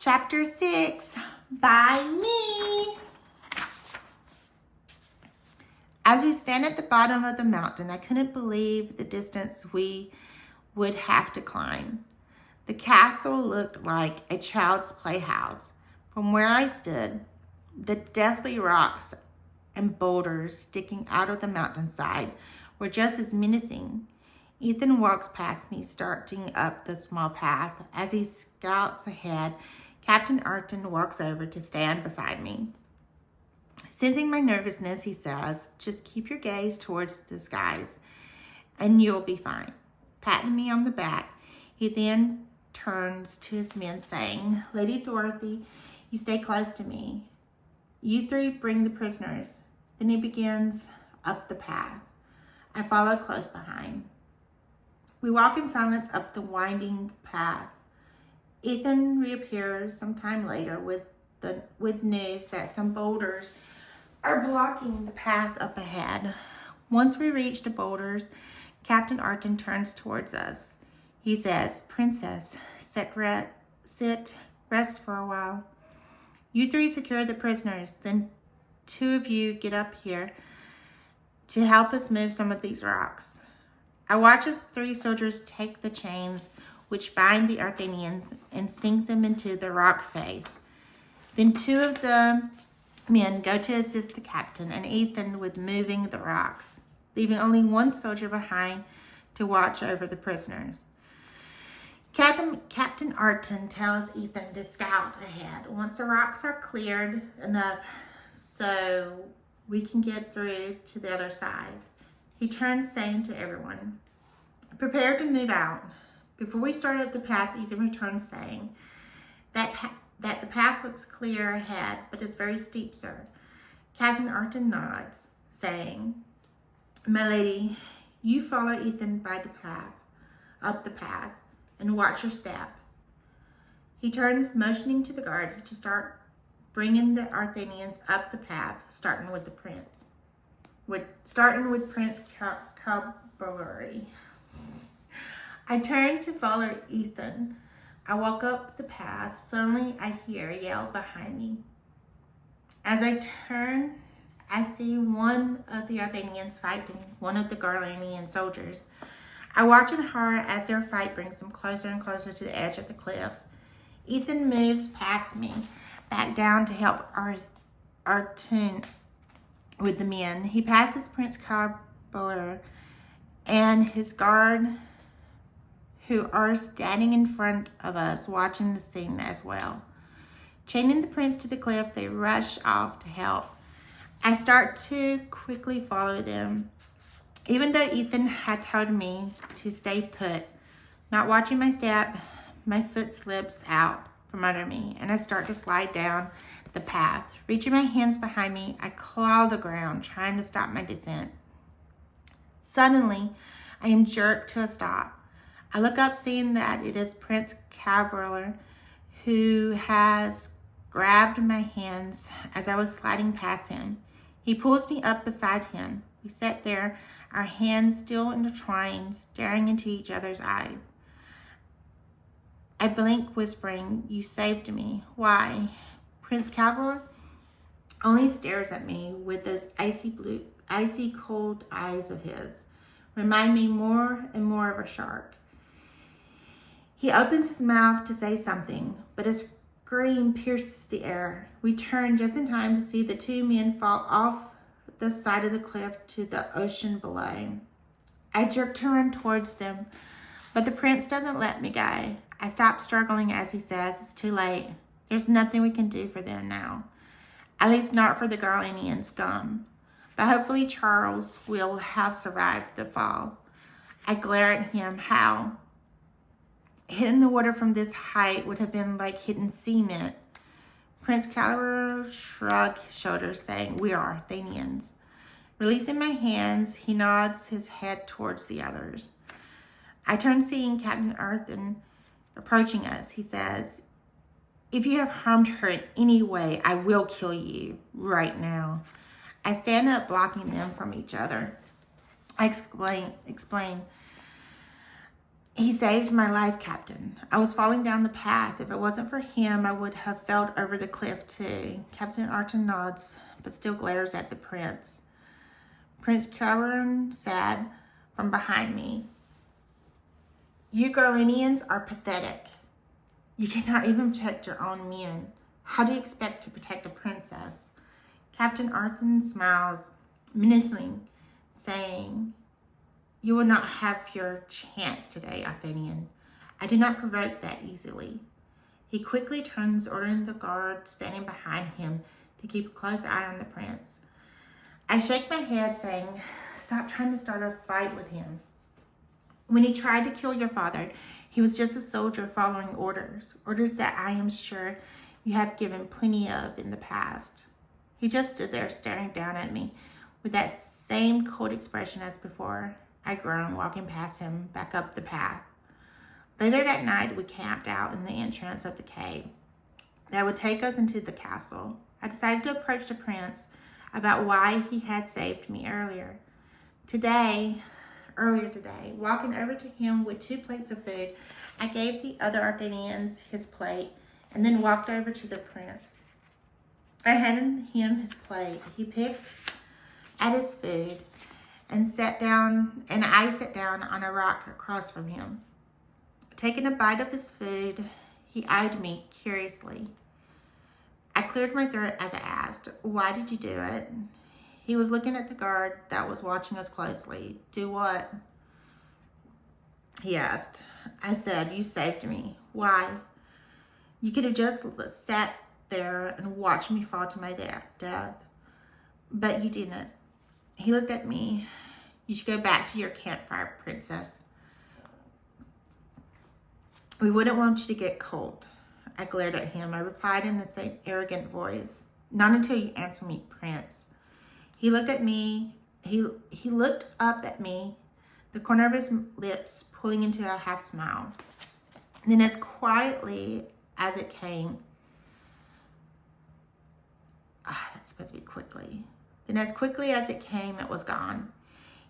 Chapter 6 by me. As we stand at the bottom of the mountain, I couldn't believe the distance we would have to climb. The castle looked like a child's playhouse. From where I stood, the deathly rocks and boulders sticking out of the mountainside were just as menacing. Ethan walks past me, starting up the small path. As he scouts ahead, Captain Arton walks over to stand beside me. Sensing my nervousness, he says, "Just keep your gaze towards the skies, and you'll be fine." Patting me on the back, he then turns to his men, saying, "Lady Dorothy, you stay close to me. You three bring the prisoners." Then he begins up the path. I follow close behind. We walk in silence up the winding path. Ethan reappears sometime later with news that some boulders are blocking the path up ahead. Once we reach the boulders, Captain Arton turns towards us. He says, "Princess, rest for a while. You three secure the prisoners, then two of you get up here to help us move some of these rocks." I watch as 3 soldiers take the chains which bind the Athenians and sink them into the rock face. Then 2 of the men go to assist the captain and Ethan with moving the rocks, leaving only 1 soldier behind to watch over the prisoners. Captain Arton tells Ethan to scout ahead once the rocks are cleared enough so we can get through to the other side. He turns, saying to everyone, "Prepare to move out." Before we start up the path, Ethan returns, saying that the path looks clear ahead, but it's very steep, sir. Captain Arton nods, saying, "My lady, you follow Ethan by the path, up the path, and watch your step." He turns, motioning to the guards to start bringing the Athenians up the path, starting with Prince Cavalry. I turn to follow Ethan. I walk up the path. Suddenly, I hear a yell behind me. As I turn, I see one of the Athenians fighting one of the Garlanian soldiers. I watch in horror as their fight brings them closer and closer to the edge of the cliff. Ethan moves past me, back down to help Arton with the men. He passes Prince Cavalry and his guard, who are standing in front of us watching the scene as well. Chaining the prince to the cliff, they rush off to help. I start to quickly follow them. Even though Ethan had told me to stay put, not watching my step, my foot slips out from under me and I start to slide down the path. Reaching my hands behind me, I claw the ground, trying to stop my descent. Suddenly, I am jerked to a stop. I look up, seeing that it is Prince Cavalry, who has grabbed my hands as I was sliding past him. He pulls me up beside him. We sat there, our hands still intertwined, staring into each other's eyes. I blink, whispering, "You saved me." "Why?" Prince Cavalry only stares at me with those icy cold eyes of his. Remind me more and more of a shark. He opens his mouth to say something, but a scream pierces the air. We turn just in time to see the 2 men fall off the side of the cliff to the ocean below. I jerk to run towards them, but the prince doesn't let me go. I stop struggling as he says, "It's too late. There's nothing we can do for them now. At least not for the Garlanian scum. But hopefully Charles will have survived the fall." I glare at him. How? Hitting the water from this height would have been like hitting cement. Prince Cavalry shrugged his shoulders, saying, "We are Athenians." Releasing my hands, he nods his head towards the others. I turn, seeing Captain Arton approaching us. He says, "If you have harmed her in any way, I will kill you right now." I stand up, blocking them from each other. I explain, He saved my life, Captain. I was falling down the path. If it wasn't for him, I would have fell over the cliff too. Captain Arton nods, but still glares at the prince. Prince Cameron said from behind me, "You Garlinians are pathetic. You cannot even protect your own men. How do you expect to protect a princess?" Captain Arton smiles menacingly, saying, "You will not have your chance today, Athenian. I do not provoke that easily." He quickly turns, ordering the guard standing behind him to keep a close eye on the prince. I shake my head, saying, "Stop trying to start a fight with him. When he tried to kill your father, he was just a soldier following orders that I am sure you have given plenty of in the past." He just stood there staring down at me with that same cold expression as before. I groaned, walking past him back up the path. Later that night, we camped out in the entrance of the cave that would take us into the castle. I decided to approach the prince about why he had saved me earlier today, walking over to him with 2 plates of food. I gave the other Athenians his plate and then walked over to the prince. I handed him his plate. He picked at his food and I sat down on a rock across from him. Taking a bite of his food, he eyed me curiously. I cleared my throat as I asked, "Why did you do it?" He was looking at the guard that was watching us closely. "Do what?" he asked. I said, "You saved me." "Why?" "You could have just sat there and watched me fall to my death. But you didn't." He looked at me. "You should go back to your campfire, princess. We wouldn't want you to get cold." I glared at him. I replied in the same arrogant voice, "Not until you answer me, prince." He looked at me. He looked up at me, the corner of his lips pulling into a half smile. Then as quietly as it came, that's supposed to be quickly. Then as quickly as it came, it was gone.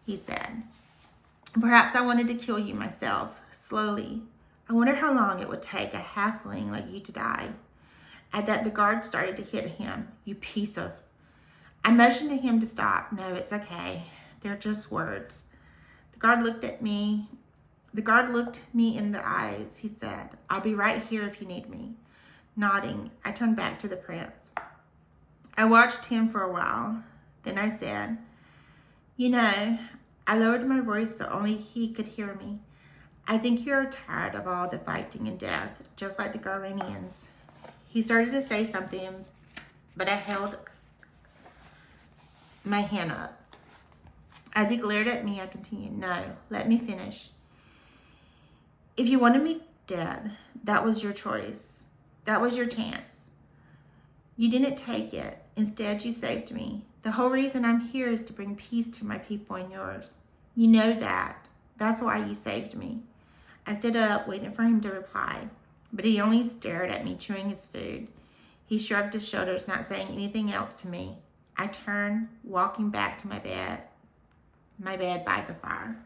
He said, "Perhaps I wanted to kill you myself, slowly. I wonder how long it would take a halfling like you to die." At that, the guard started to hit him. "You piece of..." I motioned to him to stop. "No, it's okay. They're just words." The guard looked me in the eyes. He said, "I'll be right here if you need me." Nodding, I turned back to the prince. I watched him for a while. Then I said, "You know," I lowered my voice so only he could hear me, "I think you're tired of all the fighting and death, just like the Garlinians." He started to say something, but I held my hand up. As he glared at me, I continued, "No, let me finish. If you wanted me dead, that was your choice. That was your chance. You didn't take it. Instead, you saved me. The whole reason I'm here is to bring peace to my people and yours. You know that. That's why you saved me." I stood up, waiting for him to reply, but he only stared at me, chewing his food. He shrugged his shoulders, not saying anything else to me. I turned, walking back to my bed by the fire.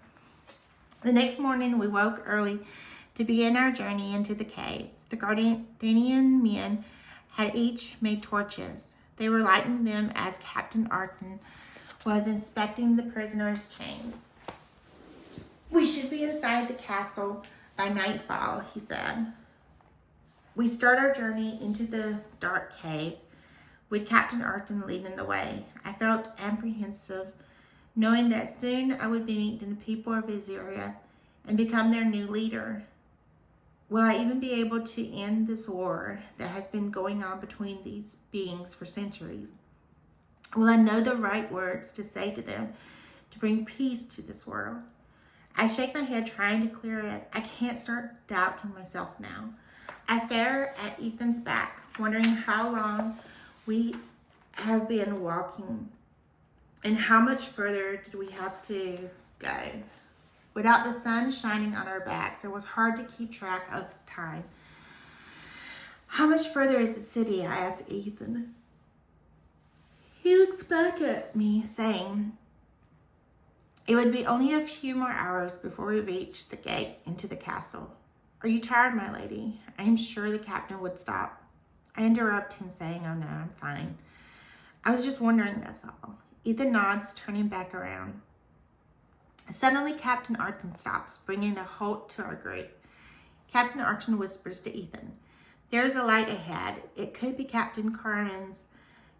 The next morning, we woke early to begin our journey into the cave. The Gardanian men had each made torches. They were lighting them as Captain Arton was inspecting the prisoners' chains. "We should be inside the castle by nightfall," he said. We start our journey into the dark cave, with Captain Arton leading the way. I felt apprehensive, knowing that soon I would be meeting the people of his area and become their new leader. Will I even be able to end this war that has been going on between these beings for centuries? Will I know the right words to say to them to bring peace to this world? I shake my head, trying to clear it. I can't start doubting myself now. I stare at Ethan's back, wondering how long we have been walking and how much further did we have to go. Without the sun shining on our backs, it was hard to keep track of time. "How much further is the city?" I asked Ethan. He looked back at me, saying, It would be only a few more hours before we reached the gate into the castle. Are you tired, my lady? I am sure the captain would stop. I interrupt him, saying, oh no, I'm fine. I was just wondering, that's all. Ethan nods, turning back around. Suddenly, Captain Arton stops, bringing a halt to our group. Captain Arton whispers to Ethan, there's a light ahead. It could be Captain Carmen's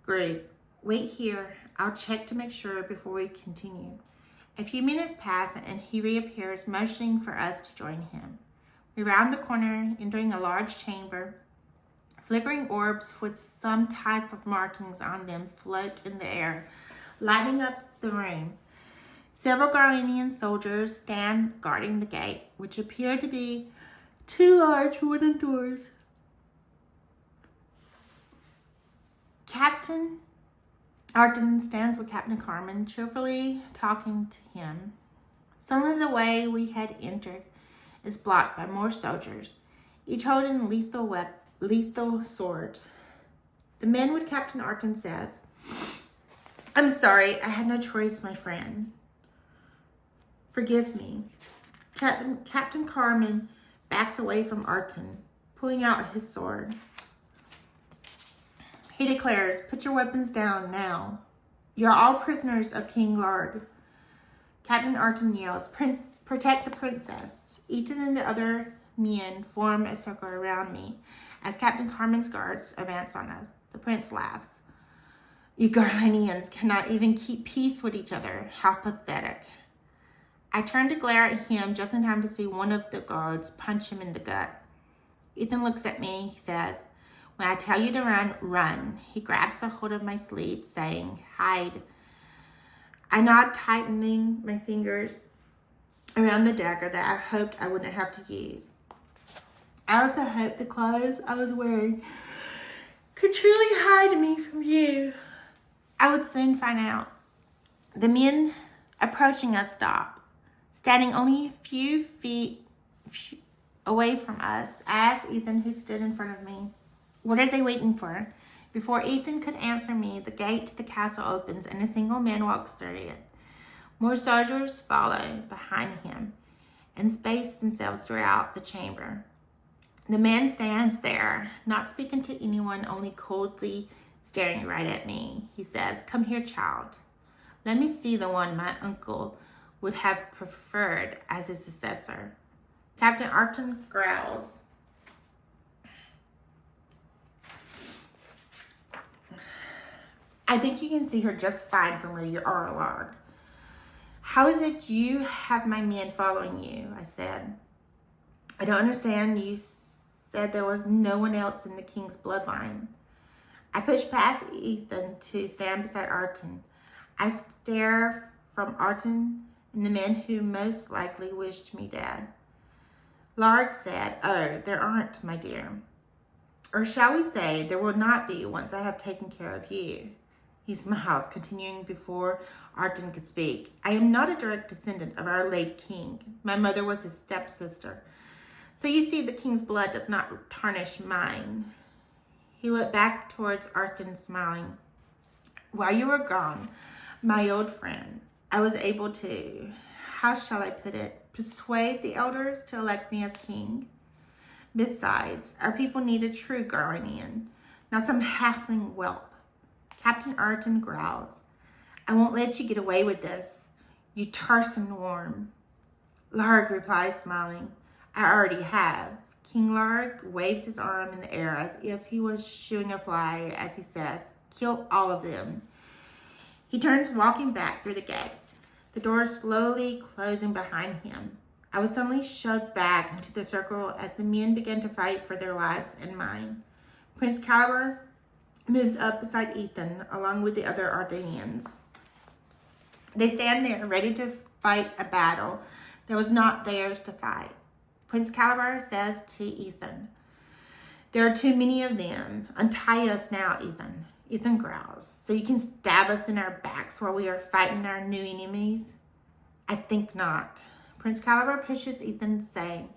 group. Wait here. I'll check to make sure before we continue. A few minutes pass and he reappears, motioning for us to join him. We round the corner, entering a large chamber. Flickering orbs with some type of markings on them float in the air, lighting up the room. Several Garlanian soldiers stand guarding the gate, which appear to be two large wooden doors. Captain Arton stands with Captain Carmen, cheerfully talking to him. Suddenly the way we had entered is blocked by more soldiers, each holding lethal swords. The man with Captain Arton says, I'm sorry, I had no choice, my friend. Forgive me. Captain Carmen backs away from Arton, pulling out his sword. He declares, put your weapons down now. You're all prisoners of King Lard. Captain Arton yells, protect the princess. Ethan and the other men form a circle around me as Captain Carmen's guards advance on us. The prince laughs. You Garlanians cannot even keep peace with each other. How pathetic. I turn to glare at him just in time to see one of the guards punch him in the gut. Ethan looks at me. He says, when I tell you to run, run. He grabs a hold of my sleeve, saying, hide. I nod, tightening my fingers around the dagger that I hoped I wouldn't have to use. I also hoped the clothes I was wearing could truly hide me from you. I would soon find out. The men approaching us stop, standing only a few feet away from us. I asked Ethan, who stood in front of me, what are they waiting for? Before Ethan could answer me, the gate to the castle opens and a single man walks through it. More soldiers follow behind him and space themselves throughout the chamber. The man stands there, not speaking to anyone, only coldly staring right at me. He says, come here, child. Let me see the one my uncle would have preferred as his successor. Captain Arton growls. I think you can see her just fine from where you are, Larg. How is it you have my men following you? I said. I don't understand. You said there was no one else in the king's bloodline. I push past Ethan to stand beside Arton. I stare from Arton and the men who most likely wished me dead. Larg said, oh, there aren't, my dear. Or shall we say, there will not be once I have taken care of you. He smiles, continuing before Arton could speak. I am not a direct descendant of our late king. My mother was his stepsister. So you see, the king's blood does not tarnish mine. He looked back towards Arton, smiling. While you were gone, my old friend, I was able to, how shall I put it, persuade the elders to elect me as king. Besides, our people need a true Garlanian, not some halfling whelp. Captain Arton growls. I won't let you get away with this, you tiresome worm. Larg replies, smiling. I already have. King Larg waves his arm in the air as if he was shooing a fly as he says, kill all of them. He turns, walking back through the gate, the door slowly closing behind him. I was suddenly shoved back into the circle as the men began to fight for their lives and mine. Prince Caliber moves up beside Ethan along with the other Ardanians. They stand there ready to fight a battle that was not theirs to fight. Prince Caliber says to Ethan, there are too many of them. Untie us now, Ethan. Ethan growls, so you can stab us in our backs while we are fighting our new enemies? I think not. Prince Caliber pushes Ethan, saying,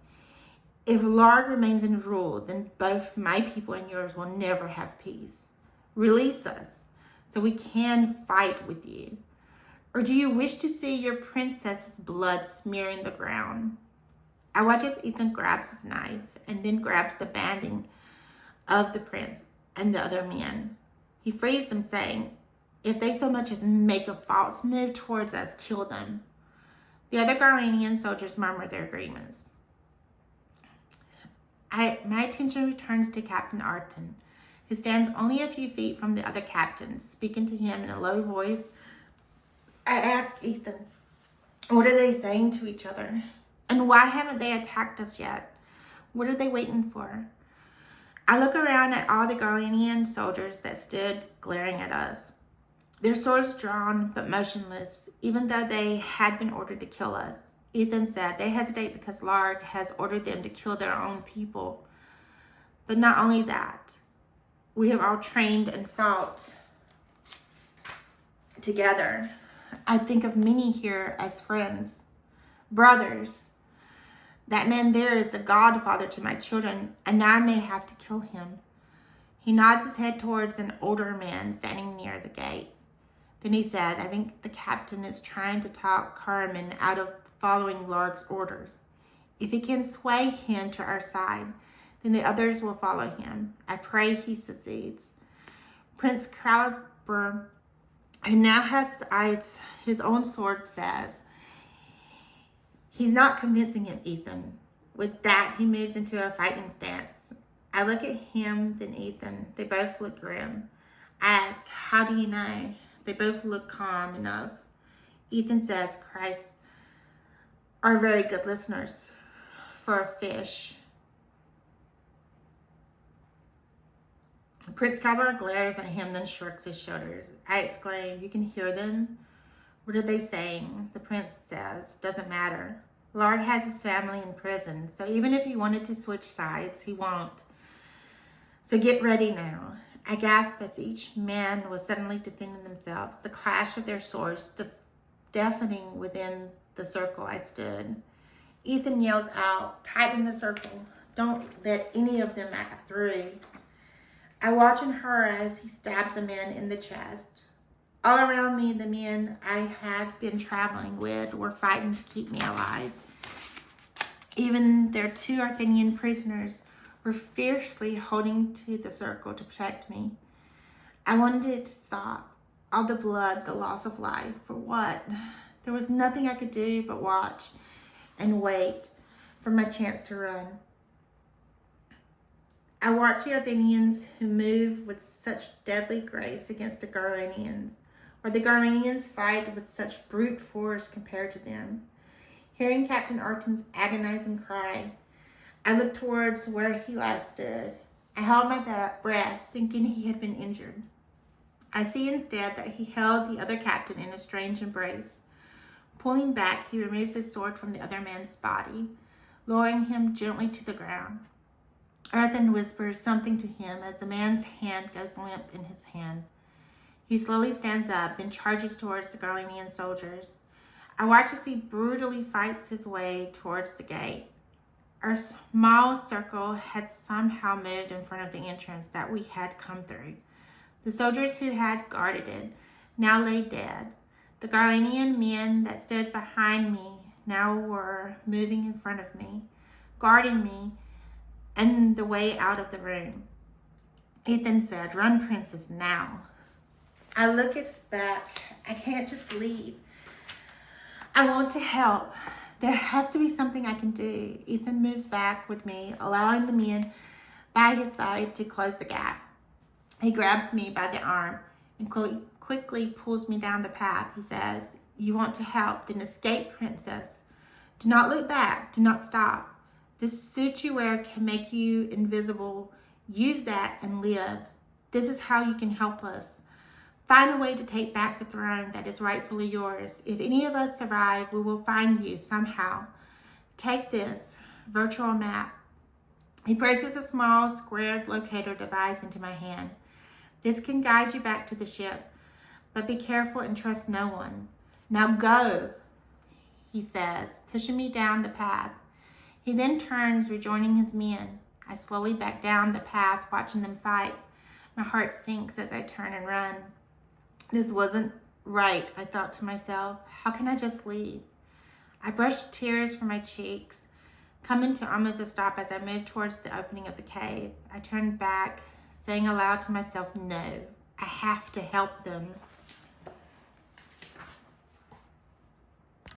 if Larg remains in rule, then both my people and yours will never have peace. Release us so we can fight with you. Or do you wish to see your princess's blood smearing the ground? I watch as Ethan grabs his knife and then grabs the banding of the prince and the other men. He frees them, saying, if they so much as make a false move towards us, kill them. The other Garlanian soldiers murmur their agreements. My attention returns to Captain Arton, who stands only a few feet from the other captains, speaking to him in a low voice. I ask Ethan, what are they saying to each other? And why haven't they attacked us yet? What are they waiting for? I look around at all the Garlanian soldiers that stood glaring at us, their swords drawn but motionless, even though they had been ordered to kill us. Ethan said they hesitate because Larg has ordered them to kill their own people. But not only that, we have all trained and fought together. I think of many here as friends, brothers. That man there is the godfather to my children, and now I may have to kill him. He nods his head towards an older man standing near the gate. Then he says, I think the captain is trying to talk Karaman out of following Larg's orders. If he can sway him to our side, then the others will follow him. I pray he succeeds. Prince Caliber, who now has his own sword, says, he's not convincing him, Ethan. With that, he moves into a fighting stance. I look at him, then Ethan. They both look grim. I ask, how do you know? They both look calm enough. Ethan says, Christ are very good listeners for a fish. Prince Caliber glares at him, then shrugs his shoulders. I exclaim, you can hear them? What are they saying? The prince says, doesn't matter. Larg has his family in prison, so even if he wanted to switch sides, he won't. So get ready now. I gasped as each man was suddenly defending themselves, the clash of their swords deafening within the circle I stood. Ethan yells out, tighten the circle. Don't let any of them act through. I watch and horror as he stabs a man in the chest. All around me, the men I had been traveling with were fighting to keep me alive. Even their 2 Arthenian prisoners were fiercely holding to the circle to protect me. I wanted it to stop. All the blood, the loss of life. For what? There was nothing I could do but watch and wait for my chance to run. I watch the Athenians who move with such deadly grace against the Garlanians, or the Garlanians fight with such brute force compared to them. Hearing Captain Arton's agonizing cry, I looked towards where he last stood. I held my breath, thinking he had been injured. I see instead that he held the other captain in a strange embrace. Pulling back, he removes his sword from the other man's body, lowering him gently to the ground. Arthur whispers something to him as the man's hand goes limp in his hand. He slowly stands up, then charges towards the Garlanian soldiers. I watch as he brutally fights his way towards the gate. Our small circle had somehow moved in front of the entrance that we had come through. The soldiers who had guarded it now lay dead. The Garlanian men that stood behind me now were moving in front of me, guarding me and the way out of the room. Ethan said, run, princess, now. I look at his back. I can't just leave. I want to help. There has to be something I can do. Ethan moves back with me, allowing the men by his side to close the gap. He grabs me by the arm and quickly pulls me down the path. He says, you want to help, then escape, princess. Do not look back. Do not stop. This suit you wear can make you invisible. Use that and live. This is how you can help us. Find a way to take back the throne that is rightfully yours. If any of us survive, we will find you somehow. Take this virtual map. He places a small squared locator device into my hand. This can guide you back to the ship, but be careful and trust no one. Now go, he says, pushing me down the path. He then turns, rejoining his men. I slowly back down the path, watching them fight. My heart sinks as I turn and run. This wasn't Right, I thought to myself. How can I just leave? I brushed tears from my cheeks, coming to almost a stop as I moved towards the opening of the cave. I turned back, saying aloud to myself, no, I have to help them.